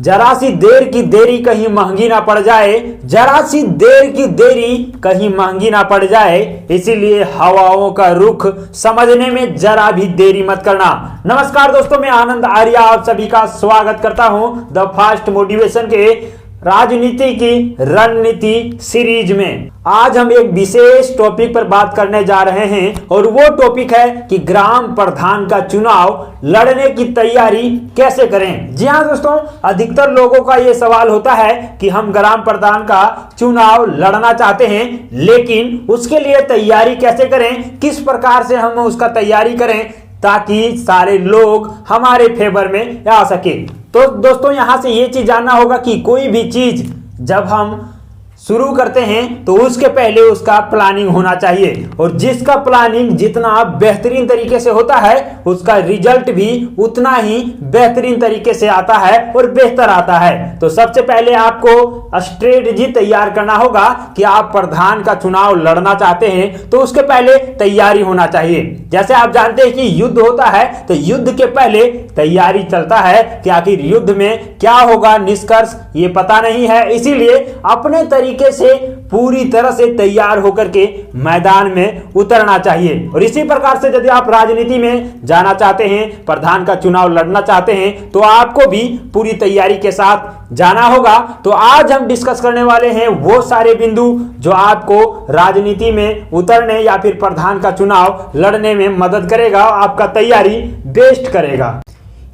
जरा सी देर की देरी कहीं महंगी ना पड़ जाए, जरा सी देर की देरी कहीं महंगी ना पड़ जाए, इसीलिए हवाओं का रुख समझने में जरा भी देरी मत करना। नमस्कार दोस्तों, मैं आनंद आर्या आप सभी का स्वागत करता हूं द फास्ट मोटिवेशन के राजनीति की रणनीति सीरीज में। आज हम एक विशेष टॉपिक पर बात करने जा रहे हैं और वो टॉपिक है कि ग्राम प्रधान का चुनाव लड़ने की तैयारी कैसे करें। जी हाँ दोस्तों, अधिकतर लोगों का ये सवाल होता है कि हम ग्राम प्रधान का चुनाव लड़ना चाहते हैं, लेकिन उसके लिए तैयारी कैसे करें, किस प्रकार से हम उसका तैयारी करें ताकि सारे लोग हमारे फेवर में आ सके। तो दोस्तों, यहां से ये चीज जानना होगा कि कोई भी चीज जब हम शुरू करते हैं तो उसके पहले उसका प्लानिंग होना चाहिए, और जिसका प्लानिंग जितना बेहतरीन तरीके से होता है उसका रिजल्ट भी उतना ही बेहतरीन तरीके से आता है और बेहतर आता है। तो सबसे पहले आपको स्ट्रेटजी तैयार करना होगा कि आप प्रधान का चुनाव लड़ना चाहते हैं तो उसके पहले तैयारी होना चाहिए। जैसे आप जानते हैं कि युद्ध होता है तो युद्ध के पहले तैयारी चलता है कि आखिर युद्ध में क्या होगा, निष्कर्ष ये पता नहीं है, इसीलिए अपने तरीके से पूरी तरह से तैयार होकर के मैदान में उतरना चाहिए। और इसी प्रकार से यदि आप राजनीति में जाना चाहते हैं, प्रधान का चुनाव लड़ना चाहते हैं, तो आपको भी पूरी तैयारी के साथ जाना होगा। तो आज हम डिस्कस करने वाले हैं वो सारे बिंदु जो आपको राजनीति में उतरने या फिर प्रधान का चुनाव लड़ने में मदद करेगा, आपका तैयारी बेस्ट करेगा।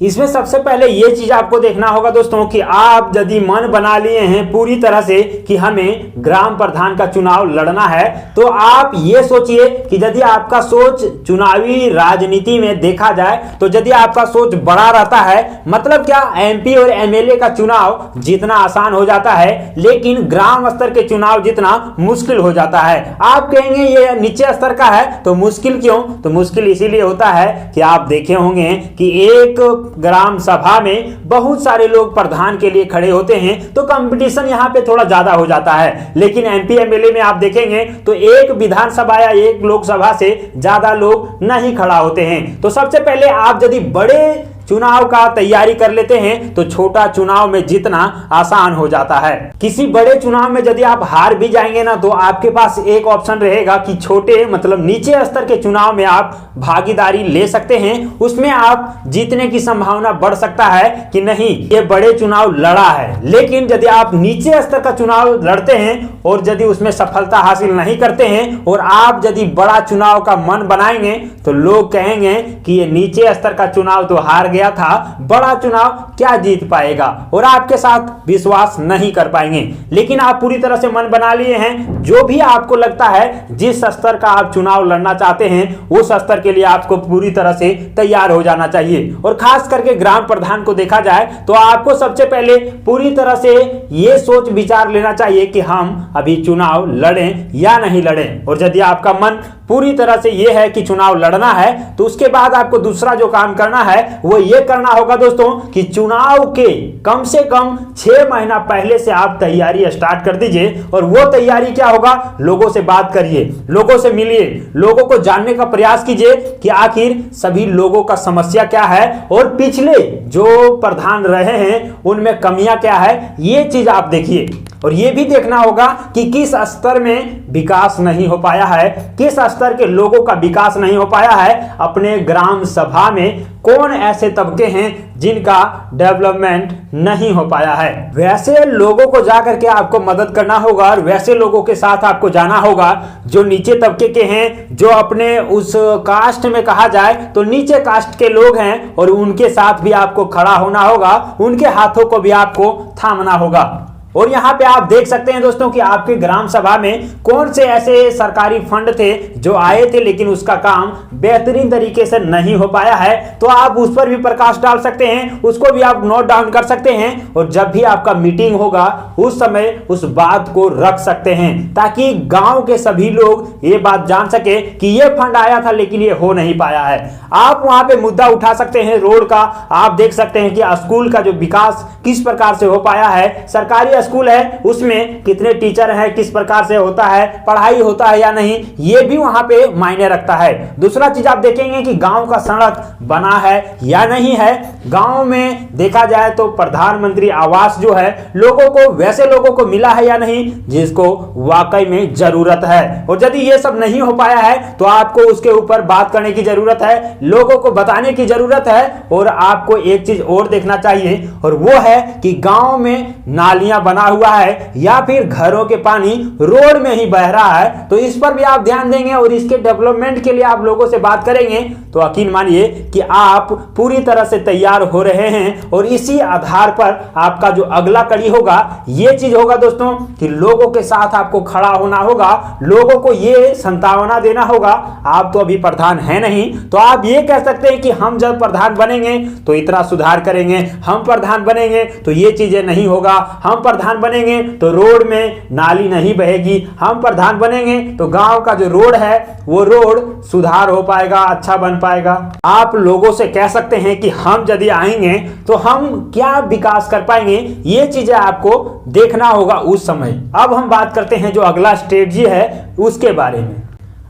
इसमें सबसे पहले ये चीज आपको देखना होगा दोस्तों कि आप यदि मन बना लिए हैं पूरी तरह से कि हमें ग्राम प्रधान का चुनाव लड़ना है, तो आप ये सोचिए कि यदि आपका सोच चुनावी राजनीति में देखा जाए तो यदि आपका सोच बड़ा रहता है, मतलब क्या, एमपी और एमएलए का चुनाव जितना आसान हो जाता है लेकिन ग्राम स्तर के चुनाव जितना मुश्किल हो जाता है। आप कहेंगे ये नीचे स्तर का है तो मुश्किल क्यों? तो मुश्किल इसीलिए होता है कि आप देखे होंगे कि एक ग्राम सभा में बहुत सारे लोग प्रधान के लिए खड़े होते हैं तो कंपटीशन यहां पे थोड़ा ज्यादा हो जाता है, लेकिन एमपी एमएलए में आप देखेंगे तो एक विधानसभा या एक लोकसभा से ज्यादा लोग नहीं खड़ा होते हैं। तो सबसे पहले आप यदि बड़े चुनाव का तैयारी कर लेते हैं तो छोटा चुनाव में जीतना आसान हो जाता है। किसी बड़े चुनाव में यदि आप हार भी जाएंगे ना तो आपके पास एक ऑप्शन रहेगा कि छोटे मतलब नीचे स्तर के चुनाव में आप भागीदारी ले सकते हैं, उसमें आप जीतने की संभावना बढ़ सकता है कि नहीं ये बड़े चुनाव लड़ा है। लेकिन यदि आप नीचे स्तर का चुनाव लड़ते हैं और यदि उसमें सफलता हासिल नहीं करते हैं और आप यदि बड़ा चुनाव का मन बनाएंगे तो लोग कहेंगे कि ये नीचे स्तर का चुनाव तो हार गया था, बड़ा चुनाव क्या जीत पाएगा, और आपके साथ विश्वास नहीं कर पाएंगे। लेकिन आप पूरी तरह से मन बना लिए हैं, जो भी आपको लगता है जिस स्तर का आप चुनाव लड़ना चाहते हैं उस स्तर के लिए आपको पूरी तरह से तैयार हो जाना चाहिए। और खास करके ग्राम प्रधान को देखा जाए तो आपको सबसे पहले पूरी तरह से यह सोच विचार लेना चाहिए कि हम अभी चुनाव लड़ें या नहीं लड़ें। और यदि आपका मन पूरी तरह से यह है कि चुनाव लड़ना है तो उसके बाद आपको दूसरा जो काम करना है वो ये करना होगा दोस्तों कि चुनाव के कम से कम 6 महीना पहले से आप तैयारी स्टार्ट कर दीजिए। और वो तैयारी क्या होगा, लोगों से बात करिए, लोगों से मिलिए, लोगों को जानने का प्रयास कीजिए कि आखिर सभी लोगों का समस्या क्या है और पिछले जो प्रधान रहे हैं उनमें कमियां क्या है, ये चीज आप देखिए। और ये भी देखना होगा कि किस स्तर में विकास नहीं हो पाया है, किस स्तर के लोगों का विकास नहीं हो पाया है। अपने ग्राम सभा में कौन ऐसे तबके हैं जिनका डेवलपमेंट नहीं हो पाया है, वैसे लोगों को जाकर के आपको मदद करना होगा और वैसे लोगों के साथ आपको जाना होगा जो नीचे तबके के हैं, जो अपने उस कास्ट में कहा जाए तो नीचे कास्ट के लोग हैं, और उनके साथ भी आपको खड़ा होना होगा, उनके हाथों को भी आपको थामना होगा। और यहाँ पे आप देख सकते हैं दोस्तों कि आपके ग्राम सभा में कौन से ऐसे सरकारी फंड थे जो आए थे लेकिन उसका काम बेहतरीन तरीके से नहीं हो पाया है, तो आप उस पर भी प्रकाश डाल सकते हैं, उसको भी आप नोट डाउन कर सकते हैं। और जब भी आपका मीटिंग होगा उस समय उस बात को रख सकते हैं ताकि गांव के सभी लोग ये बात जान सके कि ये फंड आया था लेकिन ये हो नहीं पाया है। आप वहां पे मुद्दा उठा सकते हैं रोड का, आप देख सकते हैं कि स्कूल का जो विकास किस प्रकार से हो पाया है, सरकारी जो स्कूल है उसमें कितने टीचर हैं, किस प्रकार से होता है, पढ़ाई होता है या नहीं, ये भी वहां पे मायने रखता है। दूसरा चीज आप देखेंगे कि गांव का सड़क बना है या नहीं है। गांव में देखा जाए तो प्रधानमंत्री आवास जो है लोगों को, वैसे लोगों को मिला है या नहीं जिसको वाकई में जरूरत है। और यदि ये सब नहीं हो पाया है तो आपको उसके ऊपर बात करने की जरूरत है, लोगों को बताने की जरूरत है। और आपको एक चीज और देखना चाहिए, और वो है कि गांव में नालियां बना हुआ है या फिर घरों के पानी रोड में ही बह रहा है, तो इस पर भी आप ध्यान देंगे और इसके डेवलपमेंट के लिए आप लोगों से बात करेंगे तो यकीन मानिए कि आप पूरी तरह से तैयार हो रहे हैं। और इसी आधार पर आपका जो अगला कड़ी होगा ये चीज होगा दोस्तों कि लोगों के साथ आपको खड़ा होना होगा, लोगों को ये संतावना देना होगा। आप तो अभी प्रधान है नहीं, तो आप ये कह सकते हैं कि हम जब प्रधान बनेंगे तो इतना सुधार करेंगे, हम प्रधान बनेंगे तो ये चीजें नहीं होगा, हम प्रधान बनेंगे तो रोड में नाली नहीं बहेगी, हम प्रधान बनेंगे तो गांव का जो रोड है वो रोड सुधार हो पाएगा, अच्छा बन पाएगा। आप लोगों से कह सकते हैं कि हम यदि आएंगे तो हम क्या विकास कर पाएंगे, ये चीजें आपको देखना होगा उस समय। अब हम बात करते हैं जो अगला स्ट्रेटजी है उसके बारे में।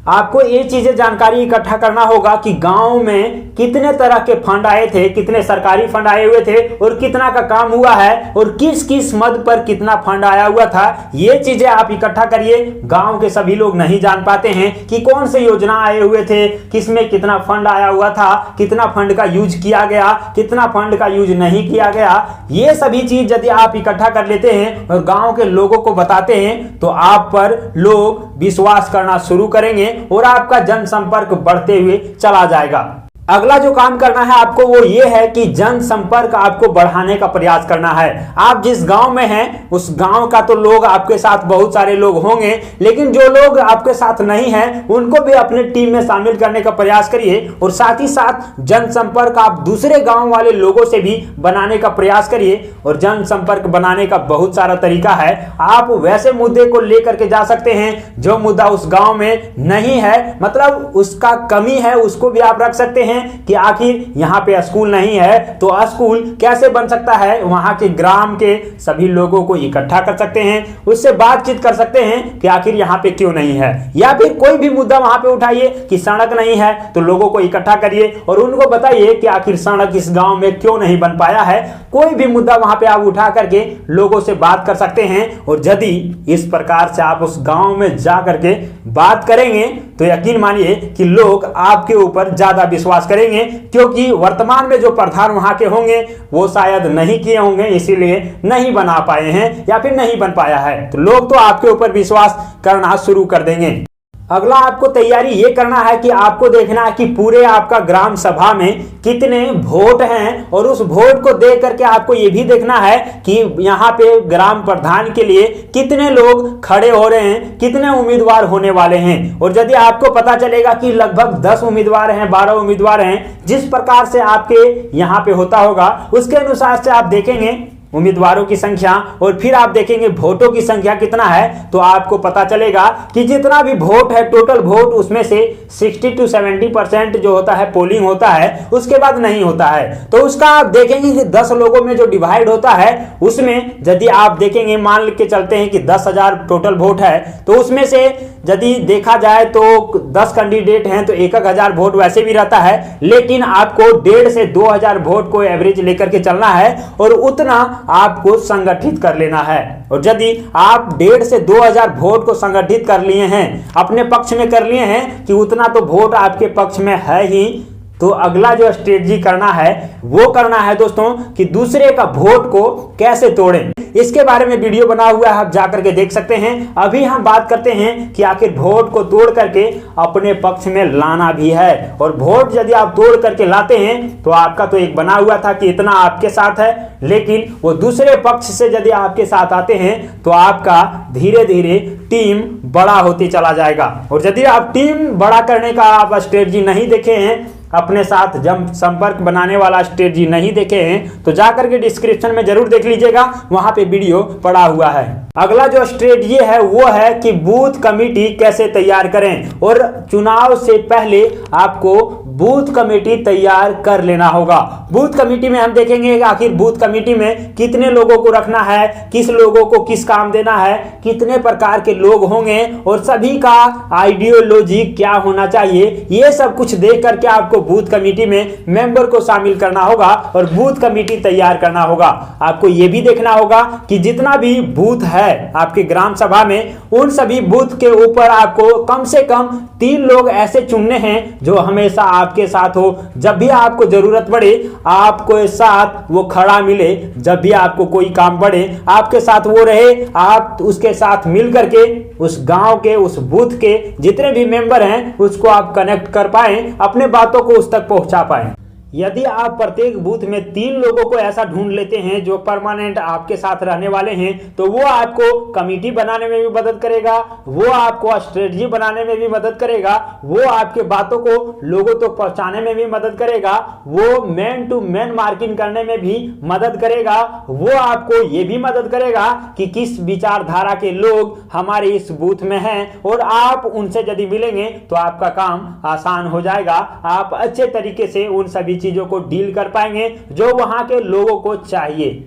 आपको ये चीजें जानकारी इकट्ठा करना होगा कि गांव में कितने तरह के फंड आए थे, कितने सरकारी फंड आए हुए थे और कितना का काम हुआ है और किस किस मद पर कितना फंड आया हुआ था। ये चीजें आप इकट्ठा करिए। गांव के सभी लोग नहीं जान पाते हैं कि कौन से योजना आए हुए थे, किसमें कितना फंड आया हुआ था, कितना फंड का यूज किया गया, कितना फंड का यूज नहीं किया गया। ये सभी चीज यदि आप इकट्ठा कर लेते हैं और गांव के लोगों को बताते हैं तो आप पर लोग विश्वास करना शुरू करेंगे और आपका जनसंपर्क बढ़ते हुए चला जाएगा। अगला जो काम करना है आपको वो ये है कि जनसंपर्क आपको बढ़ाने का प्रयास करना है। आप जिस गांव में हैं उस गांव का तो लोग आपके साथ बहुत सारे लोग होंगे, लेकिन जो लोग आपके साथ नहीं हैं उनको भी अपने टीम में शामिल करने का प्रयास करिए। और साथ ही साथ जनसंपर्क आप दूसरे गांव वाले लोगों से भी बनाने का प्रयास करिए। और जनसंपर्क बनाने का बहुत सारा तरीका है। आप वैसे मुद्दे को लेकर के जा सकते हैं जो मुद्दा उस गांव में नहीं है, मतलब उसका कमी है, उसको भी आप रख सकते हैं कि आखिर यहाँ पे स्कूल नहीं है तो स्कूल कैसे बन सकता है। वहां के ग्राम के सभी लोगों को इकट्ठा कर सकते हैं, उससे बातचीत कर सकते हैं कि आखिर यहाँ पे क्यों नहीं है। या फिर कोई भी मुद्दा वहां पे उठाइए कि सड़क नहीं है तो लोगों को इकट्ठा करिए और उनको बताइए कि आखिर सड़क इस गांव में क्यों नहीं बन पाया है। कोई भी मुद्दा वहां पे आप उठा करके लोगों से बात कर सकते हैं। और यदि इस प्रकार से आप उस गांव में जा करके बात करेंगे तो यकीन मानिए कि लोग आपके ऊपर ज्यादा विश्वास करेंगे, क्योंकि वर्तमान में जो प्रधान वहां के होंगे वो शायद नहीं किए होंगे, इसीलिए नहीं बना पाए हैं या फिर नहीं बन पाया है, तो लोग तो आपके ऊपर विश्वास करना शुरू कर देंगे। अगला आपको तैयारी ये करना है कि आपको देखना है कि पूरे आपका ग्राम सभा में कितने वोट हैं और उस वोट को देख करके आपको ये भी देखना है कि यहाँ पे ग्राम प्रधान के लिए कितने लोग खड़े हो रहे हैं, कितने उम्मीदवार होने वाले हैं। और यदि आपको पता चलेगा कि लगभग 10 उम्मीदवार हैं, 12 उम्मीदवार हैं, जिस प्रकार से आपके यहाँ पे होता होगा उसके अनुसार से आप देखेंगे उम्मीदवारों की संख्या और फिर आप देखेंगे वोटों की संख्या कितना है, तो आपको पता चलेगा कि जितना भी वोट है टोटल वोट उसमें से 60 to 70% जो होता है पोलिंग होता है, उसके बाद नहीं होता है। तो उसका आप देखेंगे कि 10 लोगों में जो डिवाइड होता है उसमें यदि आप देखेंगे, मान के चलते हैं कि 10,000 टोटल वोट है, तो उसमें से यदि देखा जाए तो 10 कैंडिडेट हैं तो 1,000 वोट वैसे भी रहता है, लेकिन आपको 1,500 से 2,000 वोट को एवरेज लेकर के चलना है और उतना आपको संगठित कर लेना है। और यदि आप 1,500 से 2,000 वोट को संगठित कर लिए हैं, अपने पक्ष में कर लिए हैं कि उतना तो वोट आपके पक्ष में है ही, तो अगला जो स्ट्रेटजी करना है वो करना है दोस्तों कि दूसरे का वोट को कैसे तोड़ें। इसके बारे में वीडियो बना हुआ है, आप जाकर के देख सकते हैं। अभी हम बात करते हैं कि आखिर वोट को तोड़ करके अपने पक्ष में लाना भी है। और वोट यदि आप तोड़ करके लाते हैं तो आपका तो एक बना हुआ था कि इतना आपके साथ है, लेकिन वो दूसरे पक्ष से यदि आपके साथ आते हैं तो आपका धीरे धीरे टीम बड़ा होते चला जाएगा। और यदि आप टीम बड़ा करने का आप स्ट्रेटजी नहीं देखे हैं अपने साथ जब संपर्क बनाने वाला स्ट्रेटजी नहीं देखे हैं तो जाकर के डिस्क्रिप्शन में जरूर देख लीजिएगा, वहां पे वीडियो पड़ा हुआ है। अगला जो स्ट्रेटजी है वो है कि बूथ कमेटी कैसे तैयार करें, और चुनाव से पहले आपको बूथ कमेटी तैयार कर लेना होगा। बूथ कमेटी में हम देखेंगे कि आखिर बूथ कमेटी में कितने लोगों को रखना है, किस लोगों को किस काम देना है, कितने प्रकार के लोग होंगे और सभी का आइडियोलॉजी क्या होना चाहिए, ये सब कुछ देख करके आपको बूथ कमेटी में मेंबर को शामिल करना होगा और बूथ कमेटी तैयार करना होगा। आपको ये भी देखना होगा कि जितना भी बूथ है आपके ग्राम सभा में, उन सभी बूथ के ऊपर आपको कम से कम 3 लोग ऐसे चुनने हैं जो हमेशा आपके साथ हो। जब भी आपको जरूरत पड़े आपको साथ वो खड़ा मिले, जब भी आपको कोई काम पड़े आपके साथ वो रहे, आप उसके साथ मिल करके उस गांव के उस बूथ के जितने भी मेंबर हैं उसको आप कनेक्ट कर पाए, अपने बातों को उस तक पहुंचा पाए। यदि आप प्रत्येक बूथ में 3 लोगों को ऐसा ढूंढ लेते हैं जो परमानेंट आपके साथ रहने वाले हैं, तो वो आपको कमेटी बनाने में भी मदद करेगा, वो आपको स्ट्रेटजी बनाने में भी मदद करेगा, वो आपके बातों को लोगों तक पहुंचाने में भी मदद करेगा, वो मैन टू मैन मार्किंग करने में भी मदद करेगा, वो आपको ये भी मदद करेगा कि किस विचारधारा के लोग हमारे इस बूथ में हैं, और आप उनसे यदि मिलेंगे तो आपका काम आसान हो जाएगा। आप अच्छे तरीके से उन सभी चीजों को डील कर पाएंगे जो वहां के लोगों को चाहिए।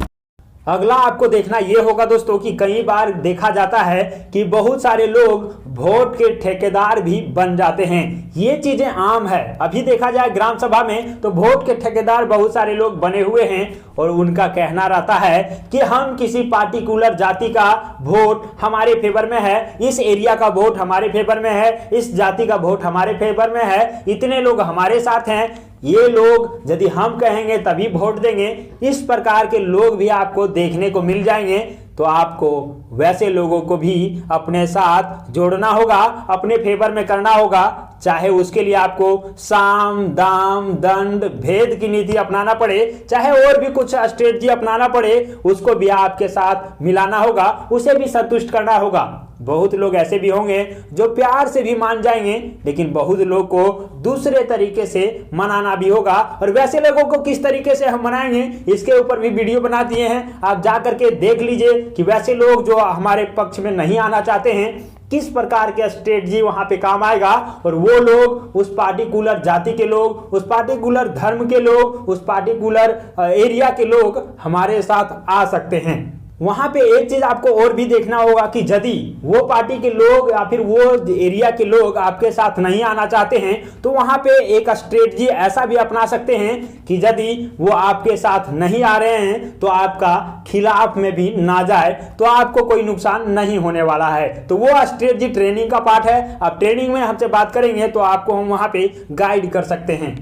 अगला आपको देखना यह होगा दोस्तों कि कई बार देखा जाता है कि बहुत सारे लोग वोट के ठेकेदार भी बन जाते हैं। ये चीजें आम है। अभी देखा जाए ग्राम सभा में तो वोट के ठेकेदार बहुत सारे लोग बने हुए हैं और उनका कहना रहता है कि हम किसी पार्टिकुलर जाति का वोट हमारे फेवर में है, इस एरिया का वोट हमारे फेवर में है, इस जाति का वोट हमारे फेवर में है, इतने लोग हमारे साथ हैं, ये लोग यदि हम कहेंगे तभी वोट देंगे। इस प्रकार के लोग भी आपको देखने को मिल जाएंगे। तो आपको वैसे लोगों को भी अपने साथ जोड़ना होगा, अपने फेवर में करना होगा, चाहे उसके लिए आपको साम दाम दंड भेद की नीति अपनाना पड़े, चाहे और भी कुछ स्ट्रेटजी अपनाना पड़े, उसको भी आपके साथ मिलाना होगा, उसे भी संतुष्ट करना होगा। बहुत लोग ऐसे भी होंगे जो प्यार से भी मान जाएंगे, लेकिन बहुत लोग को दूसरे तरीके से मनाना भी होगा। और वैसे लोगों को किस तरीके से हम मनाएंगे इसके ऊपर भी वीडियो बना दिए हैं, आप जा करके देख लीजिए कि वैसे लोग जो हमारे पक्ष में नहीं आना चाहते हैं किस प्रकार के स्ट्रेटजी वहां पे काम आएगा, और वो लोग उस पार्टिकुलर जाति के लोग, उस पार्टिकुलर धर्म के लोग, उस पार्टिकुलर एरिया के लोग हमारे साथ आ सकते हैं। वहां पे एक चीज आपको और भी देखना होगा कि यदि वो पार्टी के लोग या फिर वो एरिया के लोग आपके साथ नहीं आना चाहते हैं तो वहां पे एक स्ट्रेटजी ऐसा भी अपना सकते हैं कि यदि वो आपके साथ नहीं आ रहे हैं तो आपका खिलाफ में भी ना जाए, तो आपको कोई नुकसान नहीं होने वाला है। तो वो स्ट्रेटजी ट्रेनिंग का पार्ट है। आप ट्रेनिंग में हमसे बात करेंगे तो आपको हम वहां पे गाइड कर सकते हैं।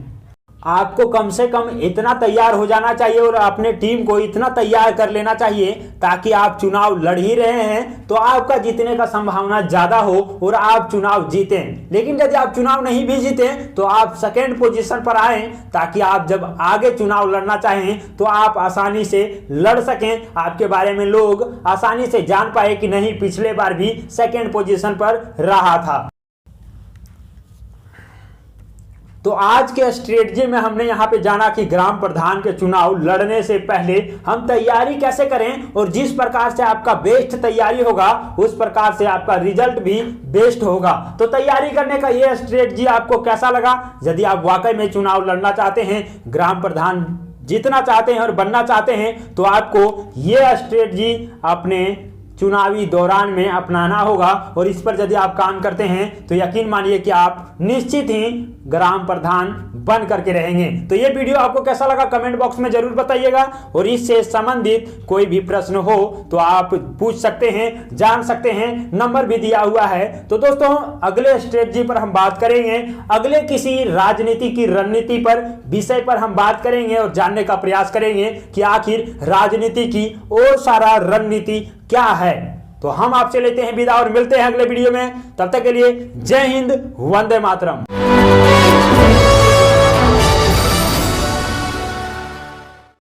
आपको कम से कम इतना तैयार हो जाना चाहिए और अपने टीम को इतना तैयार कर लेना चाहिए ताकि आप चुनाव लड़ ही रहे हैं तो आपका जीतने का संभावना ज्यादा हो और आप चुनाव जीतें। लेकिन यदि आप चुनाव नहीं भी जीते तो आप सेकेंड पोजीशन पर आए ताकि आप जब आगे चुनाव लड़ना चाहें तो आप आसानी से लड़ सकें, आपके बारे में लोग आसानी से जान पाए कि नहीं पिछले बार भी सेकेंड पोजीशन पर रहा था। तो आज के स्ट्रेटजी में हमने यहाँ पे जाना कि ग्राम प्रधान के चुनाव लड़ने से पहले हम तैयारी कैसे करें, और जिस प्रकार से आपका बेस्ट तैयारी होगा उस प्रकार से आपका रिजल्ट भी बेस्ट होगा। तो तैयारी करने का ये स्ट्रेटजी आपको कैसा लगा? यदि आप वाकई में चुनाव लड़ना चाहते हैं, ग्राम प्रधान जीतना चाहते हैं और बनना चाहते हैं तो आपको ये स्ट्रेटजी अपने चुनावी दौरान में अपनाना होगा, और इस पर यदि आप काम करते हैं तो यकीन मानिए कि आप निश्चित ही ग्राम प्रधान बन करके रहेंगे। तो ये वीडियो आपको कैसा लगा कमेंट बॉक्स में जरूर बताइएगा, और इससे संबंधित कोई भी प्रश्न हो तो आप पूछ सकते हैं, जान सकते हैं, नंबर भी दिया हुआ है। तो दोस्तों अगले स्ट्रेटजी पर हम बात करेंगे, अगले किसी राजनीति की रणनीति पर विषय पर हम बात करेंगे और जानने का प्रयास करेंगे कि आखिर राजनीति की और सारा रणनीति क्या है। तो हम आपसे लेते हैं विदा और मिलते हैं अगले वीडियो में। तब तक के लिए जय हिंद, वंदे मातरम।